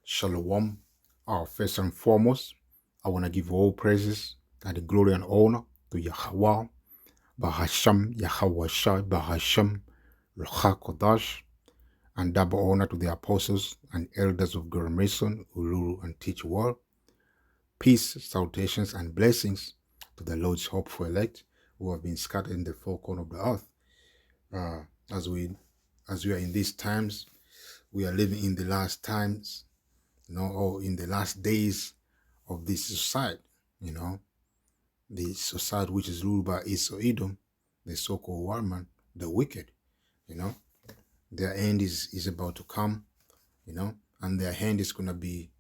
Shalom. First and foremost, I want to give all praises and the glory and honor to Yahweh, Bahasham, Yahweh Shai, Bahasham, Ruach Kodash, and double honor to the apostles and elders of Grand Mason, who rule and teach world. Peace, salutations, and blessings to the Lord's hopeful elect who have been scattered in the four corners of the earth. Uh, as we are in these times, we are living in the last times, or in the last days of this society, the society which is ruled by Esau Edom, the so-called warman, the wicked, their end is about to come, and their hand is going to be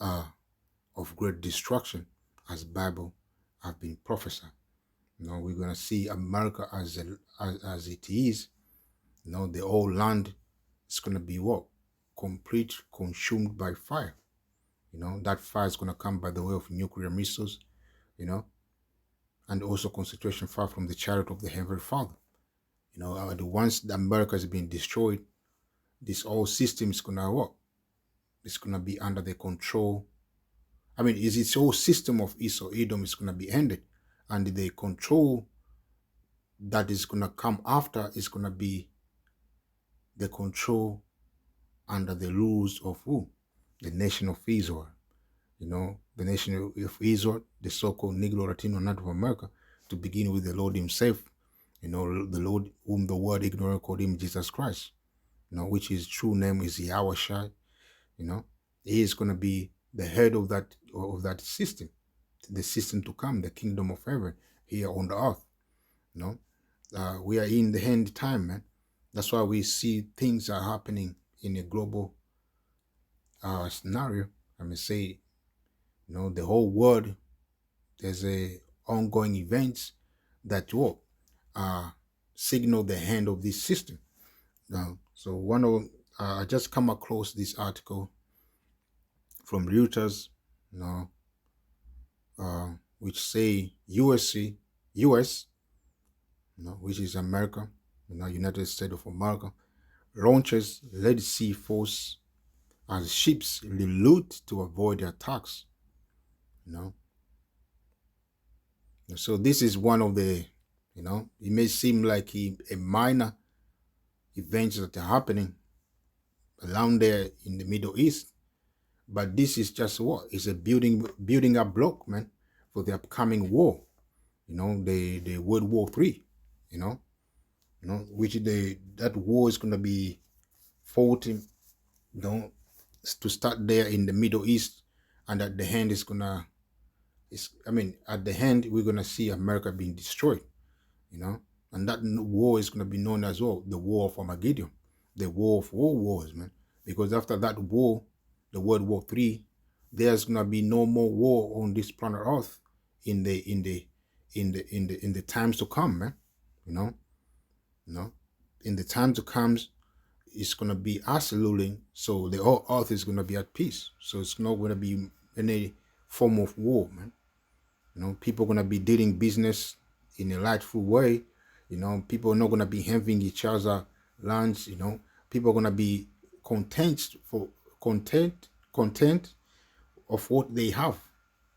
of great destruction, as Bible have been prophesied. We're going to see America as it is. The whole land is going to be what? Complete, consumed by fire. That fire is going to come by the way of nuclear missiles, and also concentration fire from the chariot of the Heavenly Father. Once the America has been destroyed, this whole system is going to work. It's going to be under the control. Its whole system of Esau Edom is going to be ended, and the control that is going to come after is going to be the control under the rules of who? The nation of Israel. The nation of Israel, the so-called Negro, Latino, Native America, to begin with the Lord himself, the Lord whom the world ignorant called him Jesus Christ, which his true name is Yahweh Shai. He is going to be the head of that system, the system to come, the kingdom of heaven here on the earth. We are in the end time, man. That's why we see things are happening in a global scenario. The whole world, there's a ongoing events that signal the end of this system. So I just come across this article from Reuters, which say US, which is America, United States of America, launches Red Sea force as ships reroute to avoid the attacks. So this is one of the, it may seem like a minor events that are happening around there in the Middle East, but this is just what? It's a building up block, man, for the upcoming war, the World War III, which that war is going to be fought, to start there in the Middle East, and at the end at the end we're going to see America being destroyed, and that war is going to be known as well the War of Armageddon, the War of all wars, man, because after that war, the World War III, there's going to be no more war on this planet Earth in the times to come, man. In the time to come, it's going to be us ruling, so the whole earth is going to be at peace. So it's not going to be any form of war, man. People are going to be dealing business in a rightful way. People are not going to be having each other lands. People are going to be content of what they have.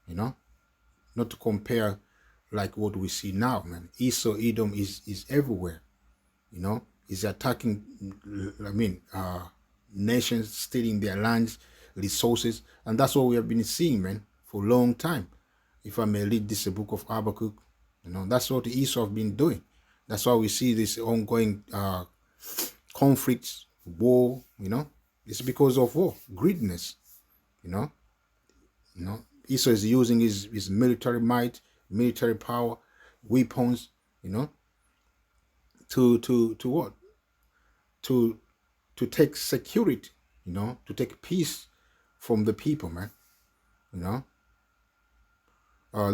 Not to compare like what we see now, man. Esau Edom is everywhere. Is attacking, nations, stealing their lands, resources, and that's what we have been seeing, man, for a long time. If I may read this book of Habakkuk, that's what Esau have been doing. That's why we see this ongoing conflicts, war. It's because of war, greediness. Esau is using his military might, military power, weapons, to what? To take security, to take peace from the people, man.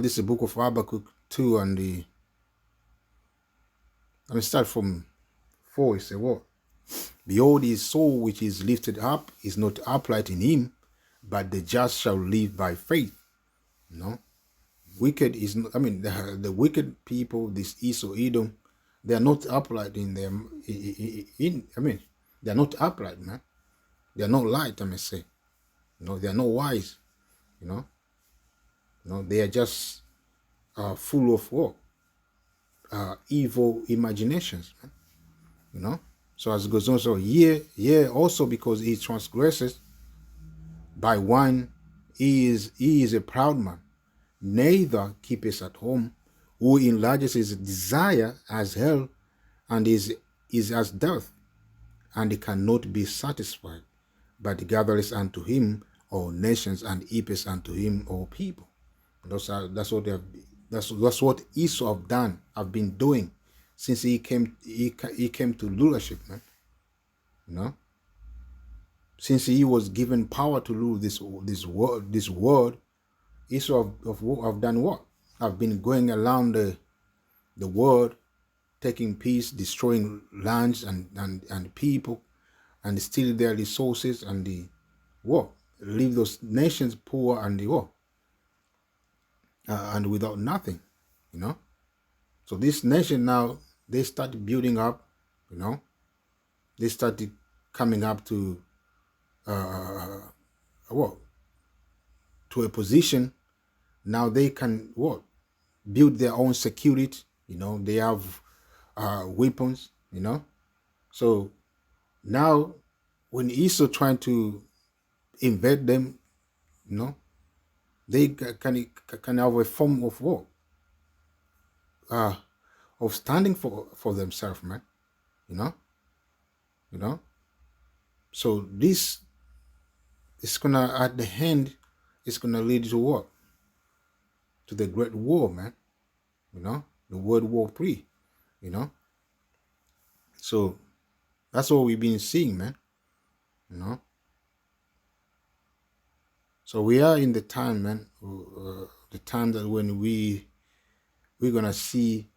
This is the book of Habakkuk 2, and let me start from 4. It says what? Behold, his soul which is lifted up is not upright in him, but the just shall live by faith. Wicked is not, the wicked people, this Esau Edom, they are not upright in them. They are not upright, man. They are not light, I may say. They are not wise. They are just full of what? Evil imaginations. So as it goes on, so also because he transgresses by one, he is a proud man, neither keepeth at home, who enlarges his desire as hell, and is as death, and he cannot be satisfied, but gathereth unto him all nations, and heapeth unto him all people. That's what they have. That's what Esau have been doing since he came to rulership, man. Since he was given power to rule this world, Esau have done what? Have been going around the world, taking peace, destroying lands and people, and steal their resources, and leave those nations poor and and without nothing. So this nation now, they started building up. They started coming up to to a position. Now they can build their own security. They have weapons. So now when Esau trying to invade them, they can have a form of what? Of standing for themselves, man. So this is gonna, at the end, it's gonna lead to what? To the Great War, man. The World War III. So that's what we've been seeing, man. So we are in the time, man. The time that when we're gonna see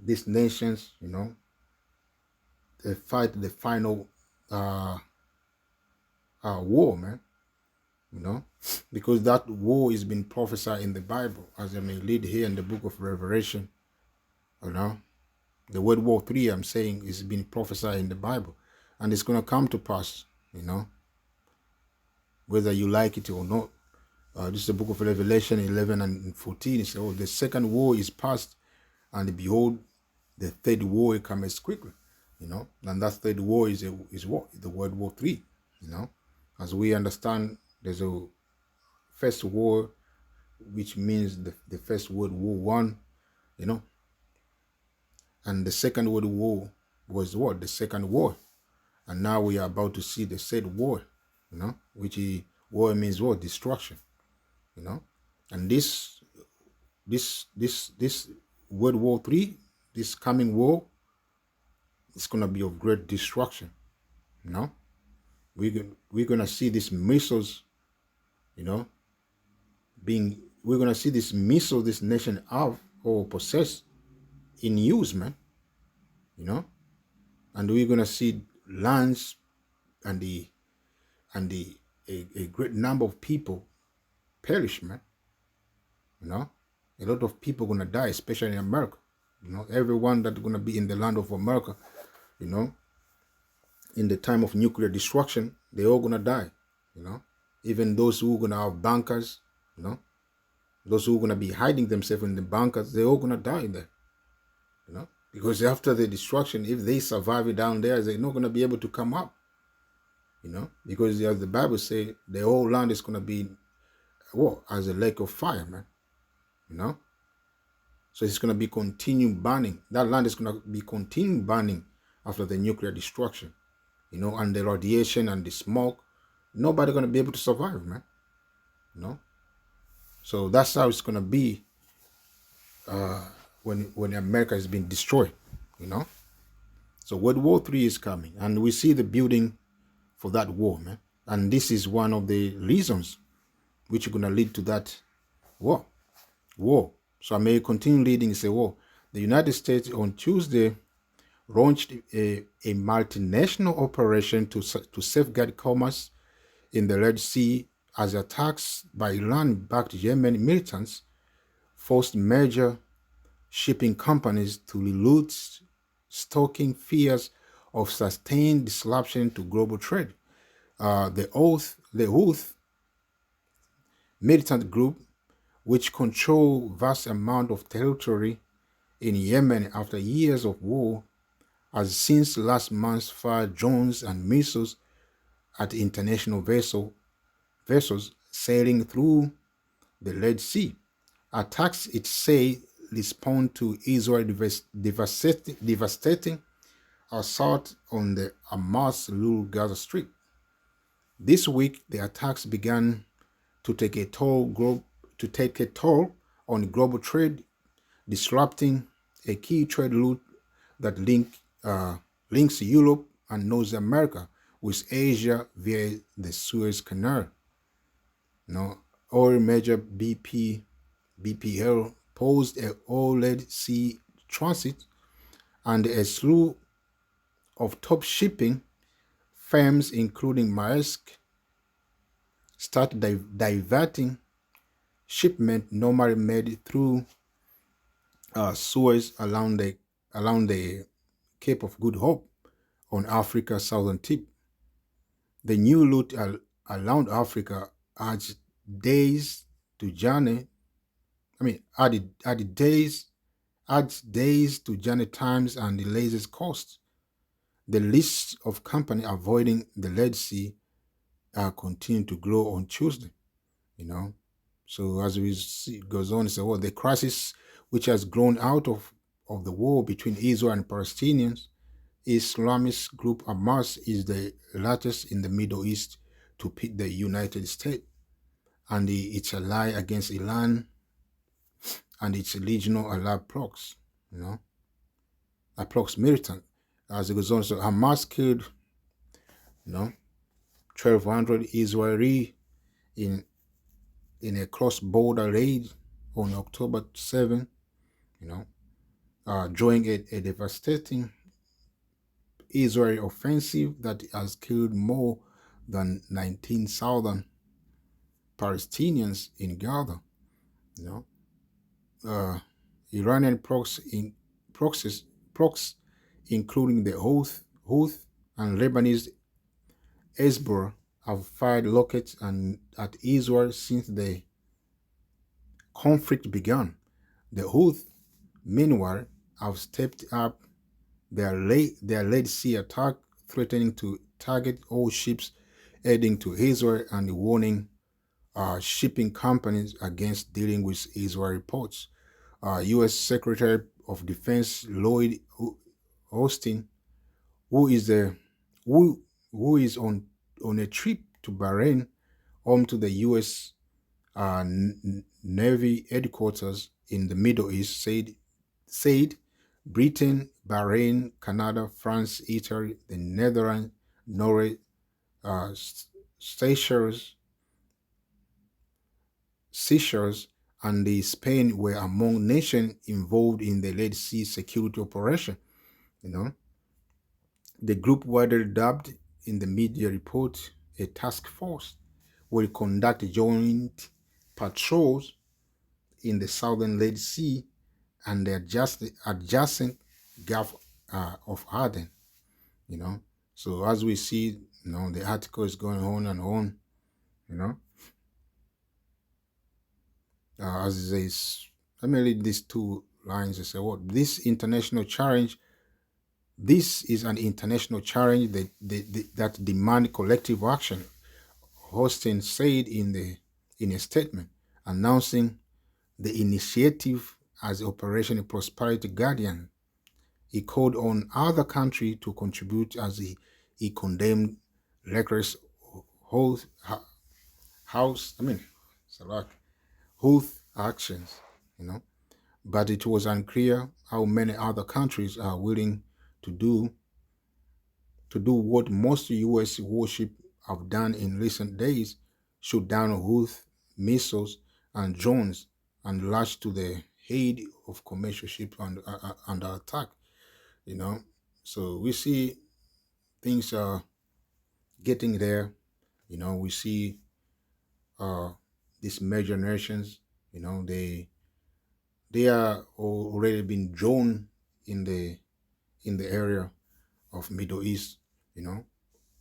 these nations, they fight the final war, man. Because that war is being prophesied in the Bible, as I may read here in the book of Revelation. The World War III, I'm saying, is being prophesied in the Bible, and it's gonna come to pass. Whether you like it or not. This is the book of Revelation 11 and 14. It says, "Oh, the second war is past, and behold, the third war comes quickly." And that third war is what? The World War III. As we understand, there's a first war, which means the First World War One, and the Second World War was what? The Second War, and now we are about to see the third war, which war means what? Destruction, and this World War III, this coming war, is gonna be of great destruction. We're gonna see these missiles, we're gonna see these missiles this nation have or possess in use, man. And we're gonna see lands and a great number of people perish, man. A lot of people gonna die, especially in America. Everyone that's gonna be in the land of America, in the time of nuclear destruction, they're all gonna die. Even those who are gonna have bunkers, those who are gonna be hiding themselves in the bunkers, they're all gonna die there. Because after the destruction, if they survive it down there, they're not gonna be able to come up. Because as the Bible says, the whole land is gonna be as a lake of fire, man. So it's gonna be continuing burning. That land is gonna be continuing burning after the nuclear destruction. And the radiation and the smoke. Nobody gonna be able to survive, man. So that's how it's gonna be when America has been destroyed. So World War III is coming, and we see the building for that war, man. And this is one of the reasons which are gonna lead to that war. So I may continue reading. Say, the United States on Tuesday launched a multinational operation to safeguard commerce in the Red Sea as attacks by Iran-backed Yemen militants forced major shipping companies to reroute, stoking fears of sustained disruption to global trade. The Houthi militant group which control vast amount of territory in Yemen after years of war, has since last month fired drones and missiles at international vessels sailing through the Red Sea. Attacks, it say, respond to Israel's devastating assault on the Hamas-ruled Gaza Strip. This week, the attacks began to take a toll on global trade, disrupting a key trade route that links Europe and North America with Asia via the Suez Canal. Oil major BPL posed a OLED sea transit, and a slew of top shipping firms, including Maersk, started diverting shipment normally made through Suez along the Cape of Good Hope on Africa's southern tip. The new route around Africa adds days to journey. Adds days to journey times and delays costs. The list of companies avoiding the Red Sea continue to grow on Tuesday. So as we see, it goes on, so the crisis which has grown out of the war between Israel and Palestinians, Islamist group Hamas is the latest in the Middle East to pit the United States and its ally against Iran and its regional Arab blocs, approx militant. As it goes on, so Hamas killed, 1,200 Israeli in a cross-border raid on October 7, during a devastating Israeli offensive that has killed more than 19,000 Palestinians in Gaza. Iranian proxies, including the Houth and Lebanese Hezbollah, have fired rockets at Israel since the conflict began. The Houth, meanwhile, have stepped up their Red Sea attack, threatening to target all ships heading to Israel and warning shipping companies against dealing with Israeli ports. U.S. Secretary of Defense Lloyd Austin, who is on a trip to Bahrain, home to the U.S. Navy headquarters in the Middle East, said Britain, Bahrain, Canada, France, Italy, the Netherlands, Norway, Seychelles, and Spain were among nations involved in the Red Sea security operation. The group, widely dubbed in the media report a task force, will conduct joint patrols in the southern Red Sea and the adjacent Gulf of Aden. So as we see, the article is going on and on. As it says, let me read these two lines. They say, "What this international challenge? This is an international challenge that demand collective action," Austin said in a statement announcing the initiative as Operation Prosperity Guardian. He called on other countries to contribute as he condemned reckless Houth actions, But it was unclear how many other countries are willing to do what most U.S. warships have done in recent days: shoot down Houth missiles and drones and launch to the aid of commercial ships under attack. So we see things are getting there. We see these major nations, they are already been drawn in the area of Middle East.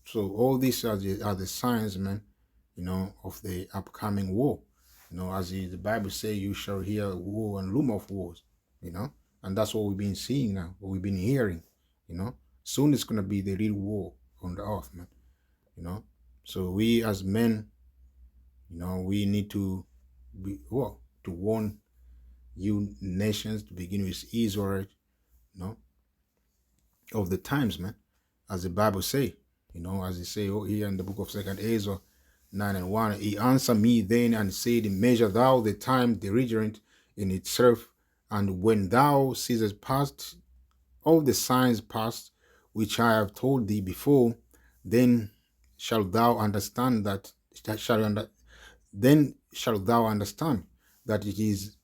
So all these are the signs, man, of the upcoming war. As the Bible says, you shall hear war and rumor of wars, and that's what we've been seeing now, what we've been hearing, you know. Soon it's gonna be the real war on the earth, man. So we as men, we need to to warn you nations, to begin with Israel, of the times, man, as the Bible say, as it say here in the book of Second Ezra 9:1, he answered me then and said, measure thou the time diligent in itself, and when thou seest past all the signs past, which I have told thee before, then shalt thou understand then shalt thou understand that it is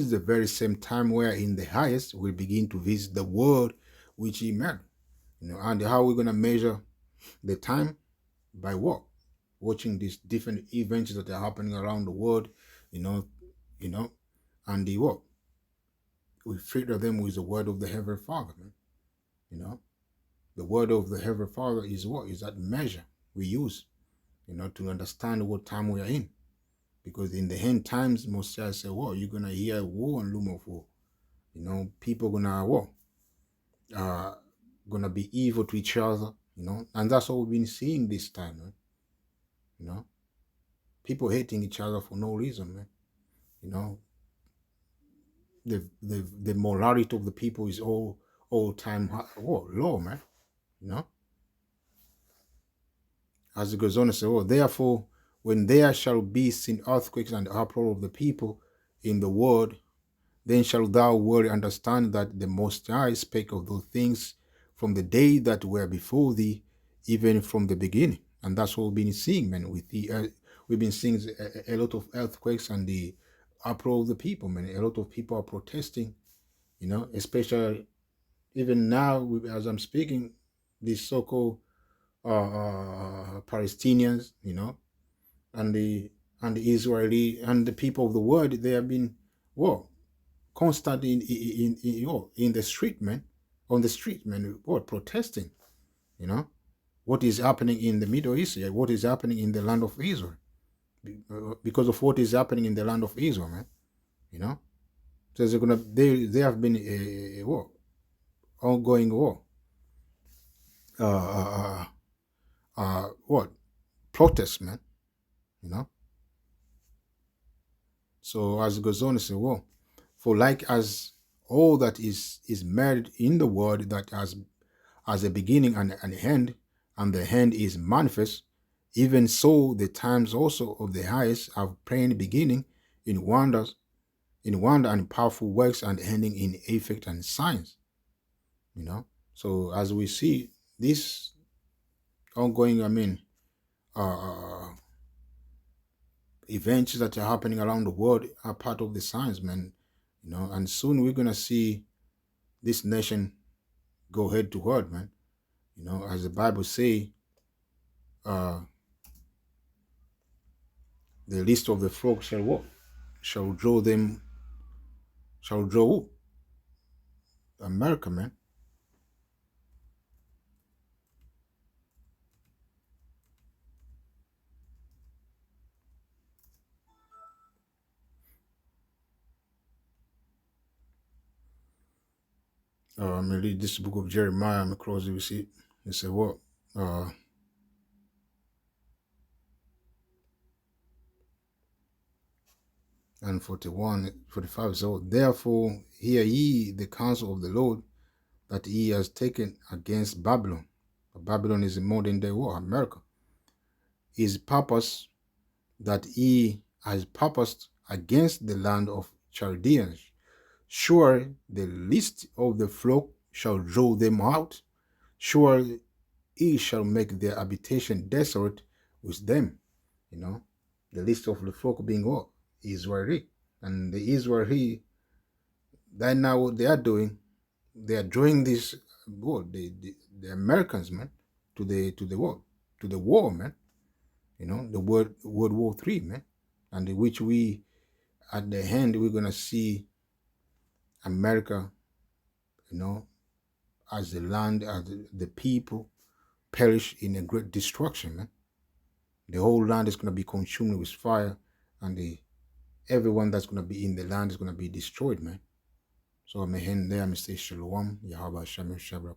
the very same time wherein the highest will begin to visit the world which he made. And how we're gonna measure the time? By what? Watching these different events that are happening around the world, you know, you know, and the what? We filter them with the word of the Heavenly Father, man. The word of the Heavenly Father is what? Is that measure we use, to understand what time we are in. Because in the end times, Messiah said, well, you're gonna hear war and rumor of war. People gonna what? Gonna be evil to each other, and that's what we've been seeing this time, man. People hating each other for no reason, man. The morality of the people is all time low, man. As it goes on to say, therefore, when there shall be seen earthquakes and uproar of the people in the world, then shalt thou well understand that the Most High spake of those things from the day that were before thee, even from the beginning. And that's what we've been seeing, man. We've been seeing a lot of earthquakes and the uproar of the people, man. A lot of people are protesting, especially even now as I'm speaking, these so-called Palestinians, and the Israeli and the people of the world. They have been constant in the street, man, on the street, man, protesting. What is happening in the Middle East? What is happening in the land of Israel? Because of what is happening in the land of Israel, man. So they have been a war, ongoing war. Protests, man. So as it goes on, it says, for like as all that is made in the world that as a beginning and an end, and the end is manifest, even so the times also of the highest have plain beginning in wonder and powerful works, and ending in effect and signs. So as we see this ongoing, events that are happening around the world are part of the signs, man. And soon we're gonna see this nation go head to head, man. As the Bible say, the list of the flock shall what? Shall draw America, man. I'm gonna read this book of Jeremiah. I'm close to see. It said what? And 41, 45. So therefore hear ye the counsel of the Lord that he has taken against Babylon. Babylon is a modern day war, America. His purpose that he has purposed against the land of Chaldeans. Sure, the least of the flock shall draw them out. Sure, he shall make their habitation desolate with them. The least of the flock being what? Israeli. And the Israeli, right now what they are doing, they are drawing this the Americans, man, to the war, man. The World War III, man, and which we at the end we're gonna see America, as the land, as the people perish in a great destruction, man. The whole land is gonna be consumed with fire, and everyone that's going to be in the land is going to be destroyed, man. So I'm there, I'm say Shalom, Yahweh Shem Shabrak.